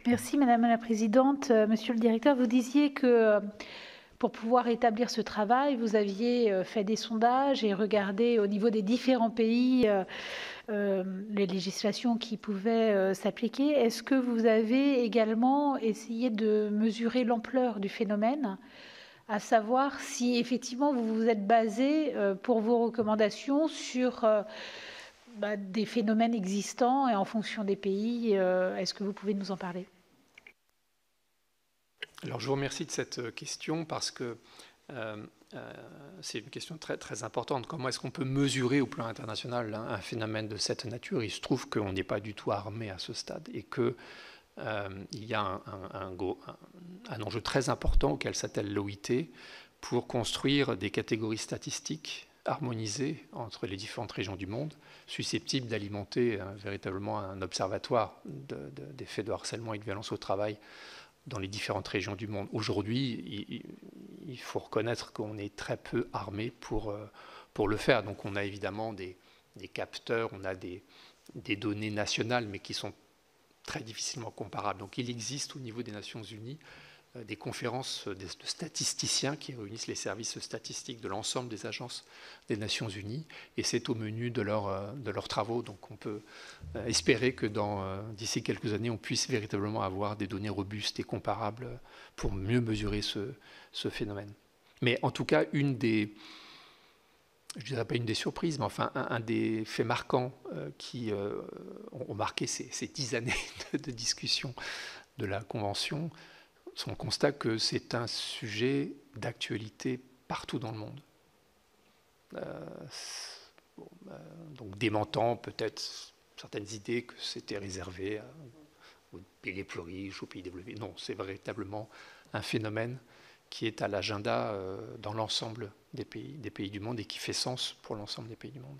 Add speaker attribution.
Speaker 1: Merci Madame la Présidente. Monsieur le Directeur, vous disiez que pour pouvoir établir ce travail, vous aviez fait des sondages et regardé au niveau des différents pays les législations qui pouvaient s'appliquer. Est-ce que vous avez également essayé de mesurer l'ampleur du phénomène, à savoir si effectivement vous vous êtes basé pour vos recommandations sur des phénomènes existants et en fonction des pays? Est-ce que vous pouvez nous en parler?
Speaker 2: Alors je vous remercie de cette question parce que c'est une question très, très importante. Comment est-ce qu'on peut mesurer au plan international un phénomène de cette nature? Il se trouve qu'on n'est pas du tout armé à ce stade et qu'il y a un enjeu très important auquel s'attelle l'OIT pour construire des catégories statistiques harmonisées entre les différentes régions du monde, susceptibles d'alimenter véritablement un observatoire des faits de harcèlement et de violence au travail dans les différentes régions du monde. Aujourd'hui, il faut reconnaître qu'on est très peu armé pour le faire. Donc on a évidemment des capteurs, on a des données nationales, mais qui sont très difficilement comparables. Donc il existe au niveau des Nations Unies des conférences de statisticiens qui réunissent les services statistiques de l'ensemble des agences des Nations Unies, et c'est au menu de leurs travaux. Donc on peut espérer que d'ici quelques années, on puisse véritablement avoir des données robustes et comparables pour mieux mesurer ce phénomène. Mais en tout cas, je ne dirais pas une des surprises, mais enfin un des faits marquants qui ont marqué ces 10 années de discussion de la Convention, on constate que c'est un sujet d'actualité partout dans le monde. Donc démentant peut-être certaines idées que c'était réservé aux pays les plus riches, aux pays développés. Non, c'est véritablement un phénomène qui est à l'agenda dans l'ensemble des pays du monde et qui fait sens pour l'ensemble des pays du monde.